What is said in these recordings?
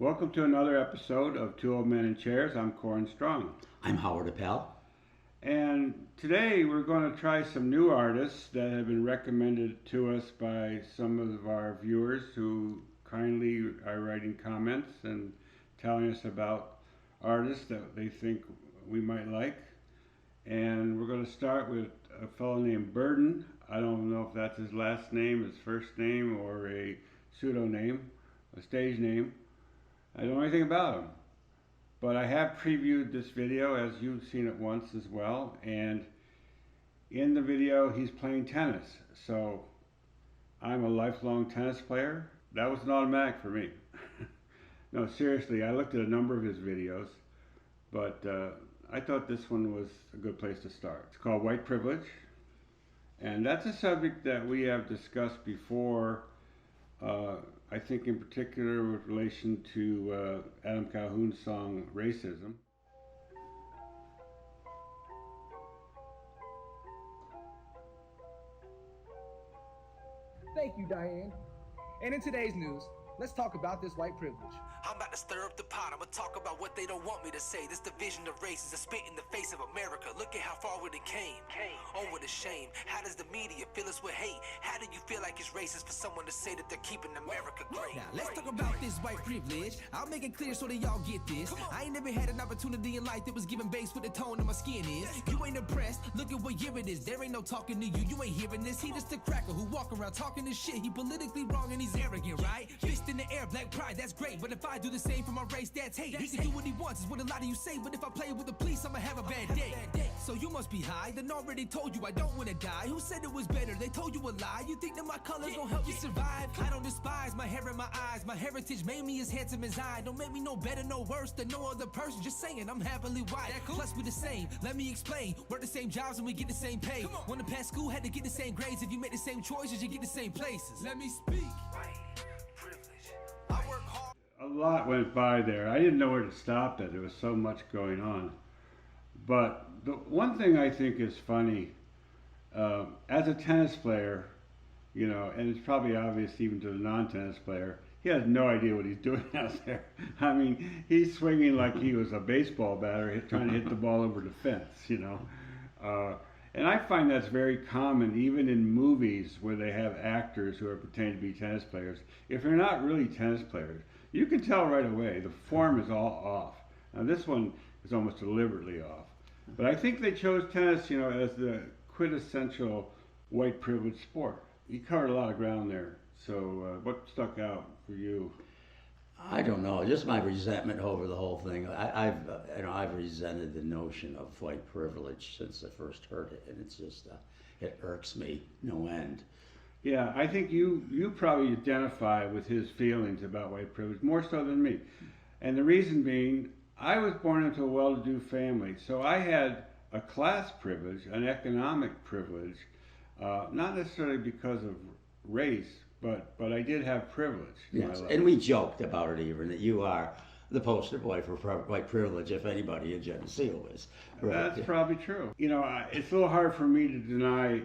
Welcome to another episode of Two Old Men in Chairs. I'm Corrin Strong. I'm Howard Appel. And today we're going to try some new artists that have been recommended to us by some of our viewers who kindly are writing comments and telling us about artists that they think we might like. And we're going to start with a fellow named Burden. I don't know if that's his last name, his first name, or a pseudonym, a stage name. I don't know anything about him. But I have previewed this video, as you've seen it once as well. And in the video, he's playing tennis. So I'm a lifelong tennis player. That was an automatic for me. No, seriously, I looked at a number of his videos, but I thought this one was a good place to start. It's called White Privilege, and that's a subject that we have discussed before, I think in particular with relation to Adam Calhoun's song, Racism. Thank you, Diane. And in today's news, let's talk about this white privilege. I'm about to stir up the pot. I'ma talk about what they don't want me to say. This division of races, a spit in the face of America. Look at how far we came. Oh, what a shame. How does the media fill us with hate? How do you feel like it's racist for someone to say that they're keeping America great? Now, let's talk about this white privilege. I'll make it clear so that y'all get this. I ain't never had an opportunity in life that was given base with the tone of my skin is. You ain't impressed? Look at what year it is. There ain't no talking to you. You ain't hearing this. He just a cracker who walk around talking this shit. He politically wrong and he's arrogant, right? Fist in the air, black pride, that's great. But if I do the same for my race, that's hate. He can do what he wants, is what a lot of you say. But if I play with the police, I'ma have a bad day. So you must be high, then already told you I don't wanna die. Who said it was better? They told you a lie. You think that my colors gon' help you survive? I don't despise my hair and my eyes. My heritage made me as handsome as I. Don't make me no better, no worse than no other person. Just saying, I'm happily white. Plus we the same, let me explain. Work the same jobs and we get the same pay. Wanna pass school, had to get the same grades. If you make the same choices, you get the same places. Let me speak. A lot went by there. I didn't know where to stop it. There was so much going on. But the one thing I think is funny, as a tennis player, you know, and it's probably obvious even to the non-tennis player, he has no idea what he's doing out there. I mean, he's swinging like he was a baseball batter, trying to hit the ball over the fence, you know. And I find that's very common, even in movies where they have actors who are pretending to be tennis players. If they're not really tennis players, you can tell right away. The form is all off. Now this one is almost deliberately off. But I think they chose tennis, you know, as the quintessential white privilege sport. You covered a lot of ground there. So what stuck out for you? I don't know, just my resentment over the whole thing. I've resented the notion of white privilege since I first heard it, and it's just it irks me no end. Yeah, I think you probably identify with his feelings about white privilege more so than me. And the reason being, I was born into a well-to-do family, so I had a class privilege, an economic privilege, not necessarily because of race, but I did have privilege. Yes, and we joked about it even, that you are the poster boy for white privilege, if anybody in Geneseo is. Right? That's probably true. You know, it's a little hard for me to deny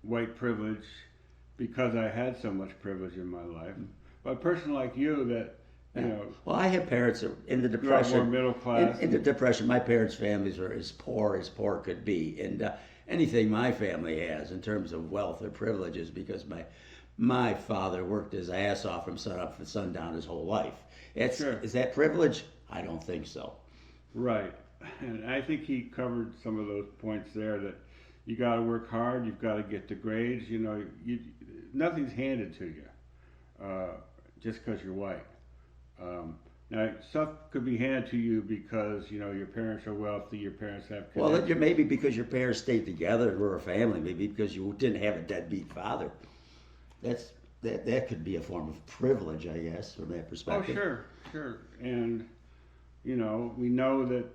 white privilege because I had so much privilege in my life. But a person like you that, you know... Well, I had parents in the Depression. More middle class. In the Depression, my parents' families were as poor could be. And anything my family has in terms of wealth or privileges, because my father worked his ass off from sun up to sundown his whole life. Sure. Is that privilege? I don't think so. Right. And I think he covered some of those points there, that you got to work hard, you've got to get the grades, you know, nothing's handed to you just because you're white. Now, stuff could be handed to you because, you know, your parents are wealthy, your parents have connections. Well, maybe because your parents stayed together and were a family, maybe because you didn't have a deadbeat father. That could be a form of privilege, I guess, from that perspective. Oh, sure. And, you know, we know that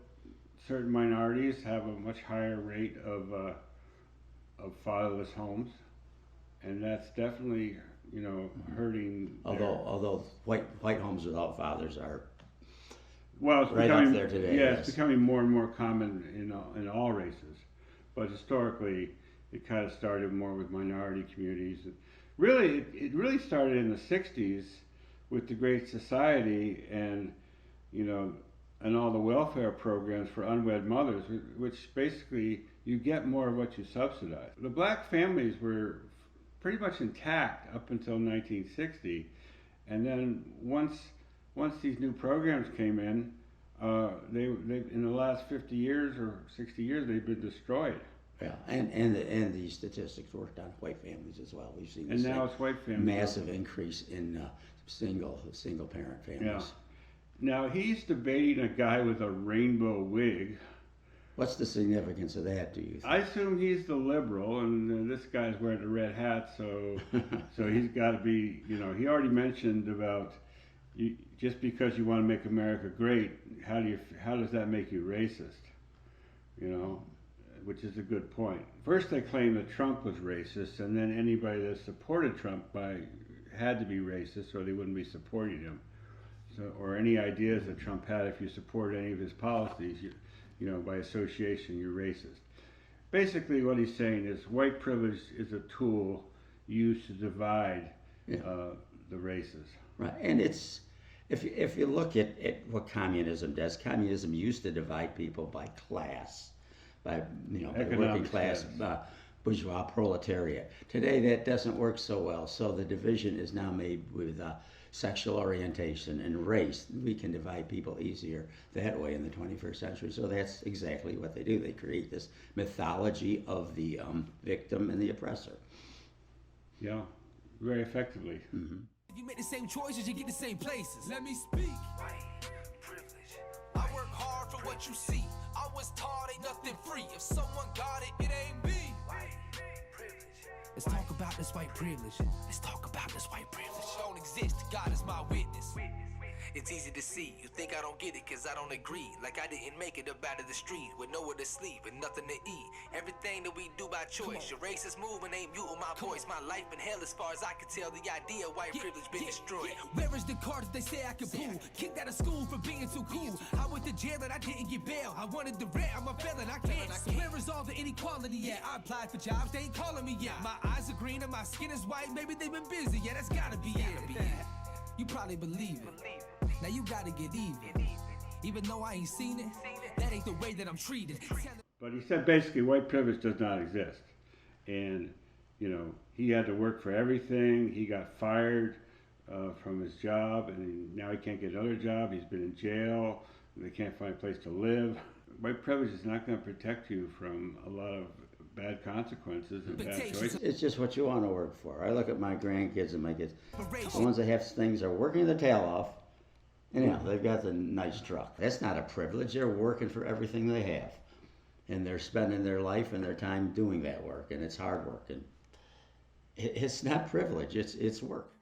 certain minorities have a much higher rate of fatherless homes, and that's definitely, you know, hurting. Although white homes without fathers are it's right becoming, up there today. Yeah, yes. It's becoming more and more common in all races, but historically it kind of started more with minority communities. Really, it really started in the '60s with the Great Society, and you know, and all the welfare programs for unwed mothers, which basically you get more of what you subsidize. The black families were pretty much intact up until 1960, and then once these new programs came in, they in the last 50 years or 60 years they've been destroyed. Yeah, and the statistics worked on white families as well. We've seen And now it's white families. massive increase in single parent families. Yeah. Now he's debating a guy with a rainbow wig. What's the significance of that, do you think? I assume he's the liberal, and this guy's wearing a red hat, so he's got to be. You know, he already mentioned about just because you want to make America great, how does that make you racist? You know, which is a good point. First, they claimed that Trump was racist, and then anybody that supported Trump had to be racist, or they wouldn't be supporting him. So, or any ideas that Trump had, if you support any of his policies, you know, by association, you're racist. Basically, what he's saying is white privilege is a tool used to divide the races. Right, and it's if you look at what communism does, communism used to divide people by class, by working class, bourgeois proletariat. Today that doesn't work so well, so the division is now made with sexual orientation and race. We can divide people easier that way in the 21st century. So that's exactly what they do. They create this mythology of the victim and the oppressor. Yeah, very effectively. Mm-hmm. You make the same choices, you get the same places. Let me speak. White privilege. I work hard for what you see. I was taught ain't nothing free. If someone got it, it ain't me. White privilege. Let's talk about this white privilege. Let's talk about this white privilege. Don't exist, God is my witness. It's easy to see, you think I don't get it cause I don't agree. Like I didn't make it up out of the street with nowhere to sleep and nothing to eat. Everything that we do by choice, your racist movement ain't muting my voice. My life in hell as far as I can tell, the idea of white privilege been destroyed. Where is the card that they say I can pull? Kicked out of school for being too cool. I went to jail and I didn't get bail. I wanted the rent, I'm a felon, I can't. Where is all the inequality at? I applied for jobs, they ain't calling me yet. My eyes are green and my skin is white, maybe they've been busy, yeah, that's gotta be it. You probably believe it. Now you gotta get even though I ain't seen it, that ain't the way that I'm treated. But he said basically white privilege does not exist. And, you know, he had to work for everything. He got fired from his job, and now he can't get another job. He's been in jail. They can't find a place to live. White privilege is not going to protect you from a lot of bad consequences and bad choices. It's just what you want to work for. I look at my grandkids and my kids. The ones that have things are working their tail off. And they've got the nice truck. That's not a privilege. They're working for everything they have. And they're spending their life and their time doing that work. And it's hard work. And it's not privilege. It's work.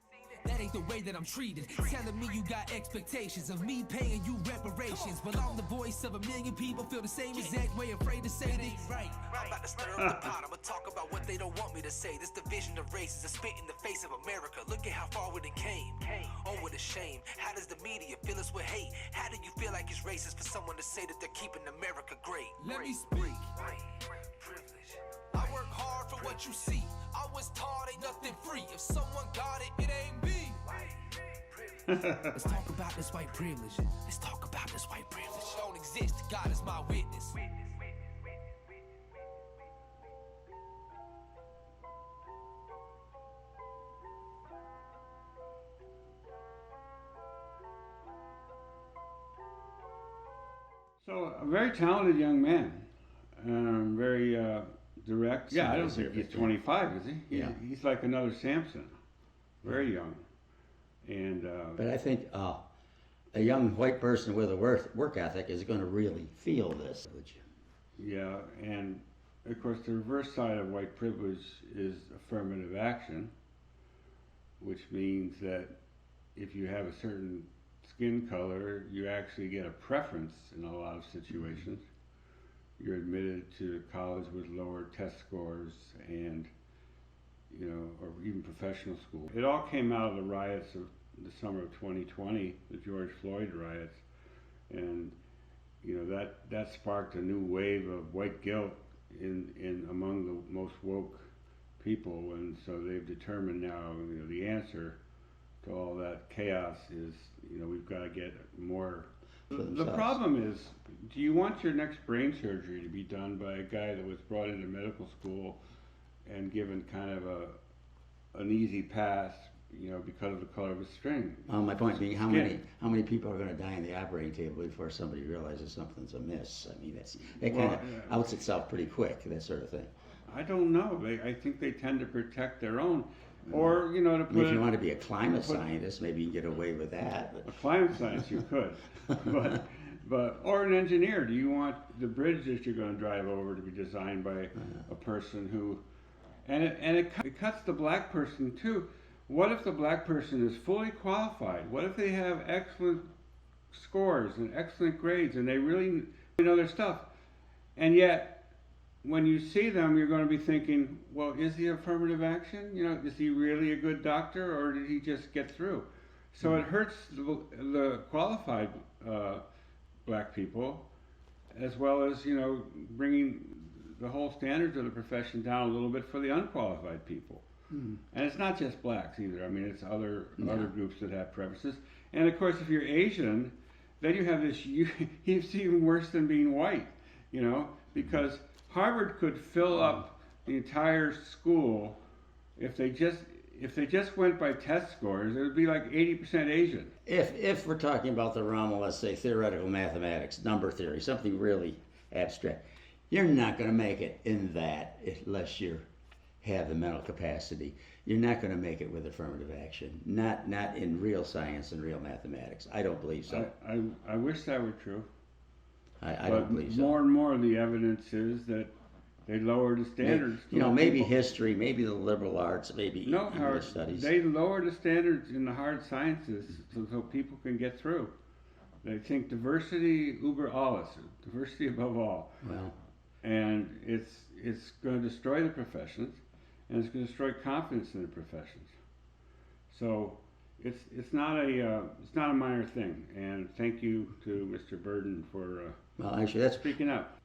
That ain't the way that I'm treated. Telling me you got expectations of me paying you reparations. But I'm the voice of a million people, feel the same exact way, afraid to say they right. I'm about to stir up the pot, I'ma talk about what they don't want me to say. This division of races is spit in the face of America. Look at how far we done came. Oh, what a shame. How does the media fill us with hate? How do you feel like it's racist for someone to say that they're keeping America great? Let me speak. Privilege. I work hard for what you see. I was taught ain't nothing free. If someone got it, it ain't me. Let's talk about this white privilege. Let's talk about this white privilege. Don't exist, God is my witness. So, a very talented young man. Very direct. Yeah, I don't think he's 25, is he? Yeah. He's like another Samson. Very young. And But I think a young white person with a work ethic is going to really feel this. yeah, and of course the reverse side of white privilege is affirmative action, which means that if you have a certain skin color, you actually get a preference in a lot of situations. You're admitted to college with lower test scores and, you know, or even professional school. It all came out of the riots of the summer of 2020, the George Floyd riots. And, you know, that sparked a new wave of white guilt in among the most woke people. And so they've determined now, you know, the answer to all that chaos is, you know, we've got to get more for The themselves. problem is, do you want your next brain surgery to be done by a guy that was brought into medical school and given kind of an easy pass, because of the color of his skin? Well, my point being, how Skin. many people are going to die on the operating table before somebody realizes something's amiss? I mean, that Well, kind of outs itself pretty quick, that sort of thing. I don't know. I think they tend to protect their own, or to I put mean, if it- you want to be a climate put- scientist, maybe you can get away with that. a climate science you could, but or an engineer. Do you want the bridge that you're going to drive over to be designed by a person who, and it cuts the black person too. What if the black person is fully qualified? What if they have excellent scores and excellent grades and they really know their stuff, and yet when you see them, you're going to be thinking, well, is he affirmative action? Is he really a good doctor, or did he just get through? So it hurts the qualified black people, as well as bringing the whole standards of the profession down a little bit for the unqualified people. And it's not just blacks either. I mean, it's other groups that have preferences. And of course, if you're Asian, then you have this. It's even worse than being white, because Harvard could fill up the entire school if they just went by test scores. It would be like 80% Asian. If we're talking about the realm of, let's say, theoretical mathematics, number theory, something really abstract, you're not going to make it in that unless you have the mental capacity. You're not going to make it with affirmative action. Not in real science and real mathematics. I don't believe so. I wish that were true. I don't believe so. More and more, the evidence is that they lower the standards. Maybe history, maybe the liberal arts, maybe No, English Howard, studies. they lower the standards in the hard sciences so people can get through. They think diversity über alles, diversity above all. Well, And it's going to destroy the professions, and it's going to destroy confidence in the professions. So it's not a minor thing. And thank you to Mr. Burden for actually, that's speaking up.